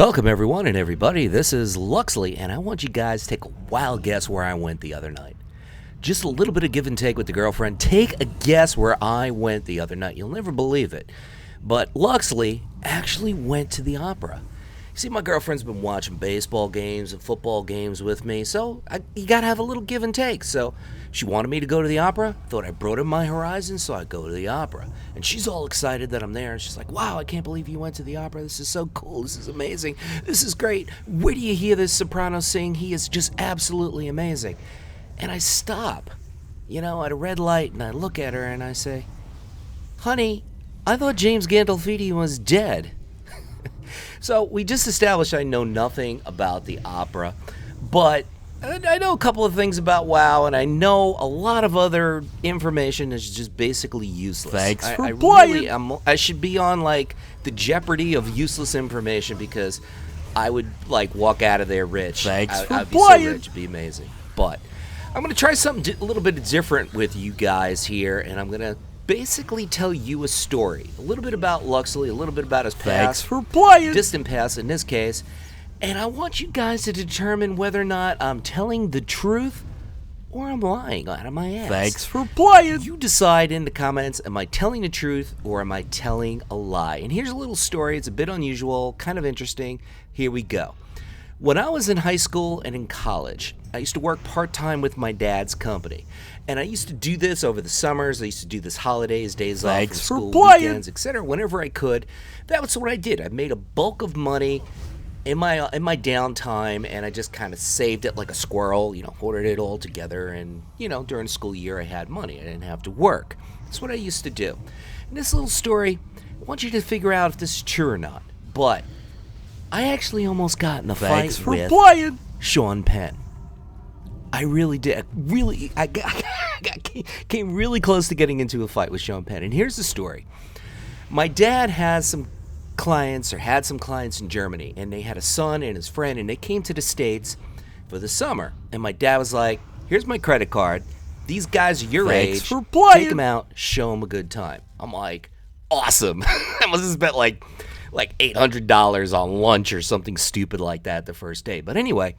Welcome everyone and everybody, this is Luxeley, and I want you guys to take a wild guess where I went the other night. Just a little bit of give and take with the girlfriend. Take a guess where I went the other night. You'll never believe it, but Luxeley actually went to the opera. You see, my girlfriend's been watching baseball games and football games with me, so you gotta have a little give and take. So she wanted me to go to the opera. Thought I broadened my horizons, so I go to the opera. And she's all excited that I'm there. And she's like, wow, I can't believe you went to the opera. This is so cool. This is amazing. This is great. Where do you hear this soprano sing? He is just absolutely amazing. And I stop, at a red light, and I look at her and I say, honey, I thought James Gandolfini was dead. So we just established I know nothing about the opera, but I know a couple of things about WoW, and I know a lot of other information is just basically useless. Thanks for playing. I should be on the jeopardy of useless information because I would walk out of there rich. Thanks for I'd be playing. so rich, it'd be amazing. But I'm gonna try something a little bit different with you guys here, and I'm gonna basically tell you a story, a little bit about Luxeley, a little bit about his past. Thanks for playing. Distant past in this case. And I want you guys to determine whether or not I'm telling the truth or I'm lying out of my ass. Thanks for playing. You decide in the comments, am I telling the truth or am I telling a lie? And here's a little story. It's a bit unusual, kind of interesting. Here we go. When I was in high school and in college, I used to work part-time with my dad's company. And I used to do this over the summers. I used to do this holidays, days off, Thanks for school, playing. weekends, etc. Whenever I could. That was what I did. I made a bulk of money in my downtime, and I just kind of saved it like a squirrel, hoarded it all together, and, during the school year I had money. I didn't have to work. That's what I used to do. In this little story, I want you to figure out if this is true or not. But I actually almost got in a Thanks fight for with playing. Sean Penn. I really did. I came really close to getting into a fight with Sean Penn. And here's the story. My dad has some clients, or had some clients in Germany, and they had a son and his friend, and they came to the States for the summer. And my dad was like, here's my credit card. These guys are your Thanks age. for playing. Take them out, show them a good time. I'm like, awesome. I must have spent like $800 on lunch or something stupid like that the first day. But anyway,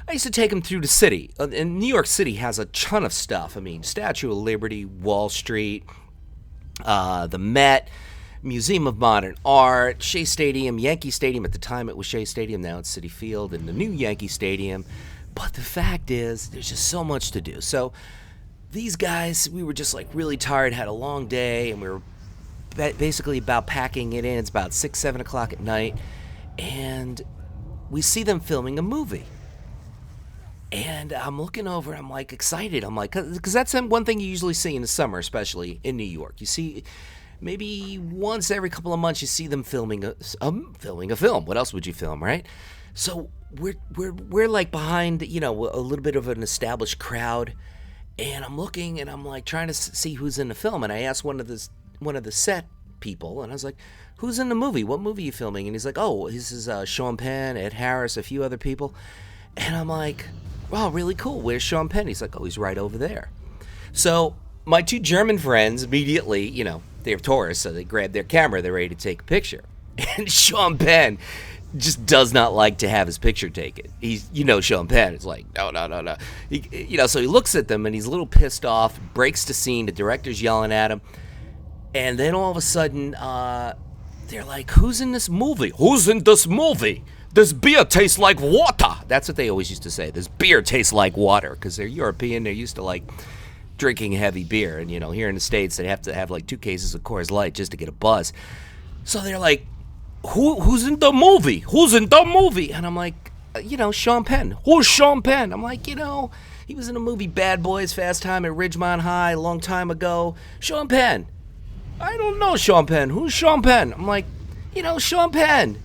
I used to take them through the city. And New York City has a ton of stuff. I mean, Statue of Liberty, Wall Street, the Met, Museum of Modern Art, Shea Stadium, Yankee Stadium. At the time it was Shea Stadium, now it's Citi Field, and the new Yankee Stadium. But the fact is, there's just so much to do. So these guys, we were just really tired, had a long day, and we were basically about packing it in. It's about 6, 7 o'clock at night, and we see them filming a movie. And I'm looking over, I'm excited. I'm because that's one thing you usually see in the summer, especially in New York. You see, maybe once every couple of months, you see them filming a film. What else would you film, right? So we're behind, a little bit of an established crowd, and I'm looking and I'm trying to see who's in the film. And I asked one of the set people, and I was like, "Who's in the movie? What movie are you filming?" And he's like, "Oh, this is Sean Penn, Ed Harris, a few other people." And I'm like, "Wow, really cool. Where's Sean Penn?" He's like, "Oh, he's right over there." So my two German friends immediately, they're tourists, so they grab their camera, they're ready to take a picture. And Sean Penn just does not like to have his picture taken. He's, Sean Penn is like, no. So he looks at them and he's a little pissed off, breaks the scene, the director's yelling at him. And then all of a sudden, they're like, who's in this movie? Who's in this movie? This beer tastes like water. That's what they always used to say. This beer tastes like water, because they're European. They're used to drinking heavy beer, and here in the States they have to have 2 cases of Coors Light just to get a buzz. So they're like, who's in the movie? Who's in the movie? And I'm like, Sean Penn. Who's Sean Penn? I'm like, he was in the movie Bad Boys, Fast Time at Ridgemont High a long time ago. Sean Penn. I don't know Sean Penn. Who's Sean Penn? I'm like, Sean Penn.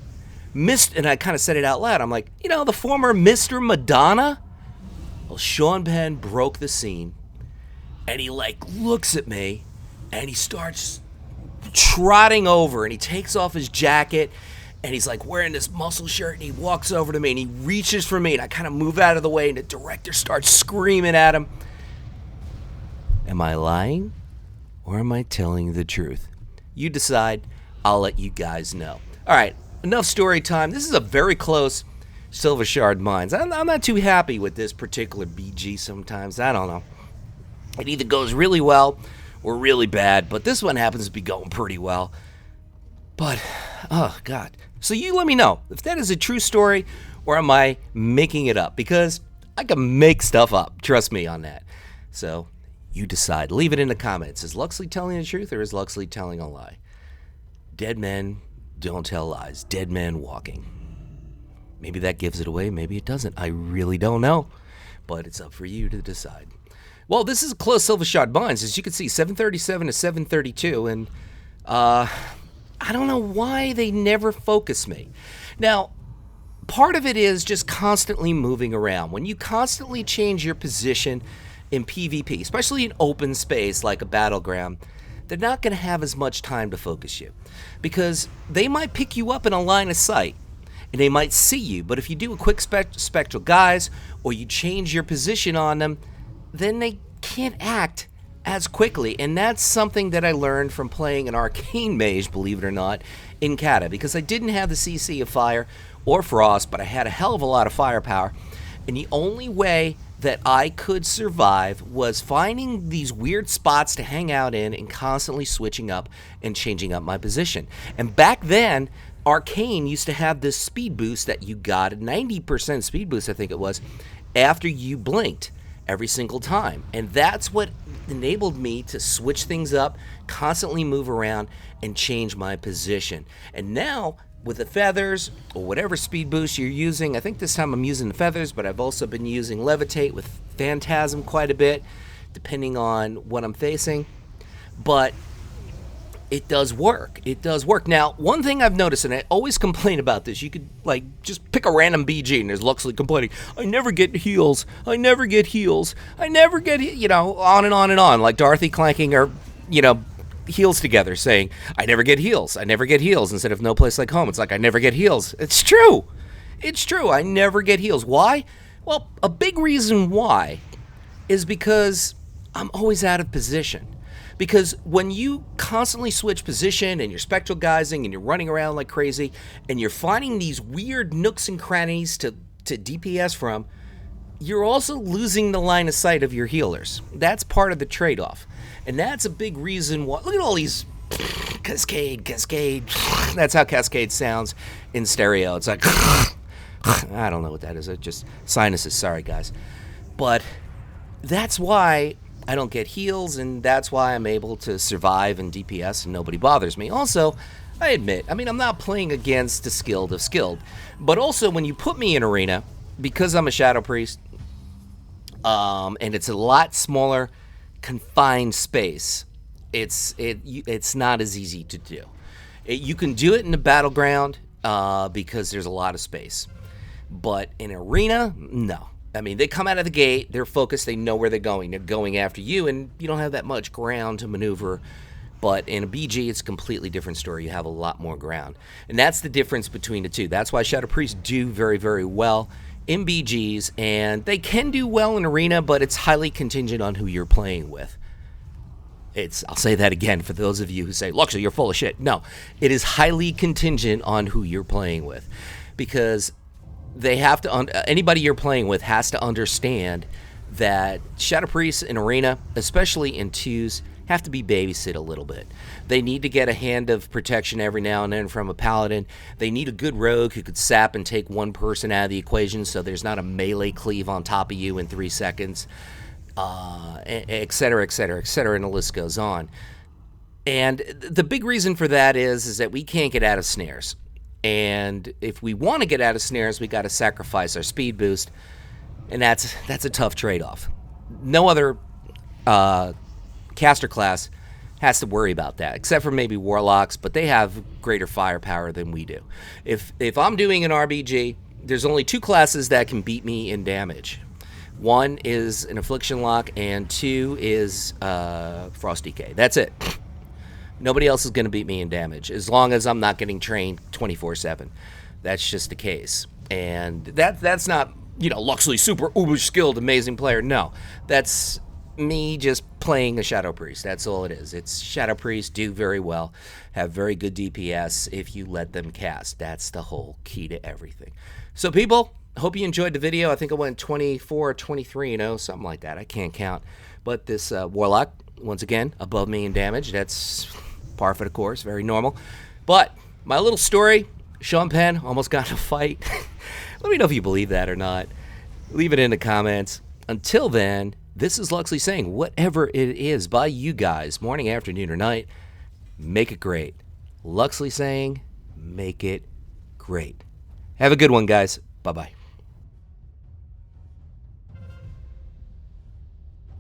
And I kind of said it out loud. I'm like, the former Mr. Madonna? Well, Sean Penn broke the scene. And he looks at me, and he starts trotting over, and he takes off his jacket, and he's wearing this muscle shirt, and he walks over to me, and he reaches for me, and I kind of move out of the way, and the director starts screaming at him. Am I lying, or am I telling the truth? You decide. I'll let you guys know. All right, enough story time. This is a very close Silvershard Mines. I'm not too happy with this particular BG sometimes. I don't know. It either goes really well or really bad, but this one happens to be going pretty well. But, oh, God. So you let me know if that is a true story or am I making it up? Because I can make stuff up. Trust me on that. So you decide. Leave it in the comments. Is Luxeley telling the truth or is Luxeley telling a lie? Dead men don't tell lies. Dead men walking. Maybe that gives it away. Maybe it doesn't. I really don't know. But it's up for you to decide. Well, this is a close Silvershard Mines. As you can see, 737 to 732. And I don't know why they never focus me. Now, part of it is just constantly moving around. When you constantly change your position in PvP, especially in open space like a battleground, they're not going to have as much time to focus you. Because they might pick you up in a line of sight. And they might see you. But if you do a quick spectral guise or you change your position on them, then they can't act as quickly. And that's something that I learned from playing an arcane mage, believe it or not, in Kata. Because I didn't have the CC of fire or frost, but I had a hell of a lot of firepower. And the only way that I could survive was finding these weird spots to hang out in and constantly switching up and changing up my position. And back then, Arcane used to have this speed boost that you got, a 90% speed boost, I think it was, after you blinked every single time. And that's what enabled me to switch things up, constantly move around, and change my position. And now, with the feathers, or whatever speed boost you're using, I think this time I'm using the feathers, but I've also been using Levitate with Phantasm quite a bit, depending on what I'm facing. But it does work. It does work. Now, one thing I've noticed, and I always complain about this, you could, like, just pick a random BG, and there's Luxeley complaining, I never get heals, I never get heals, I never get, you know, on and on and on, like Dorothy clanking her, you know, heals together, saying, I never get heals, I never get heals, instead of no place like home. It's like, I never get heals. It's true. It's true. I never get heals. Why? Well, a big reason why is because I'm always out of position. Because when you constantly switch position and you're spectral guising and you're running around like crazy and you're finding these weird nooks and crannies to DPS from, you're also losing the line of sight of your healers. That's part of the trade-off. And that's a big reason why. Look at all these cascade. That's how cascade sounds in stereo. It's like, I don't know what that is. It's just sinuses. Sorry, guys. But that's why I don't get heals, and that's why I'm able to survive in DPS and nobody bothers me. Also, I admit, I mean, I'm not playing against the skilled of skilled, but also when you put me in arena, because I'm a Shadow Priest, and it's a lot smaller, confined space, it's not as easy to do. You can do it in the battleground because there's a lot of space, but in arena, no. I mean, they come out of the gate, they're focused, they know where they're going after you, and you don't have that much ground to maneuver. But in a BG, it's a completely different story. You have a lot more ground. And that's the difference between the two. That's why Shadow Priests do very, very well in BGs, and they can do well in arena, but it's highly contingent on who you're playing with. I'll say that again for those of you who say, Luxeley, you're full of shit. No, it is highly contingent on who you're playing with, because they have to, anybody you're playing with has to understand that Shadow Priests in arena, especially in twos, have to be babysit a little bit. They need to get a hand of protection every now and then from a paladin. They need a good rogue who could sap and take one person out of the equation so there's not a melee cleave on top of you in 3 seconds, et cetera, et cetera, et cetera, and the list goes on. And the big reason for that is that we can't get out of snares. And if we want to get out of snares, we got to sacrifice our speed boost, and that's a tough trade-off. No other caster class has to worry about that, except for maybe warlocks, but they have greater firepower than we do. If I'm doing an RBG, there's only 2 classes that can beat me in damage. 1 is an Affliction Lock, and 2 is Frost DK. That's it. Nobody else is going to beat me in damage, as long as I'm not getting trained 24/7. That's just the case. And that's not, you know, Luxeley super uber skilled, amazing player. No, that's me just playing a Shadow Priest. That's all it is. It's Shadow Priest do very well, have very good DPS if you let them cast. That's the whole key to everything. So people, hope you enjoyed the video. I think I went 24 or 23, something like that. I can't count. But this Warlock, once again, above me in damage. That's par for the course, very normal. But my little story, Sean Penn almost got in a fight. Let me know if you believe that or not. Leave it in the comments. Until then, this is Luxley saying, whatever it is by you guys, morning, afternoon, or night, make it great. Luxley saying, make it great. Have a good one, guys. Bye-bye.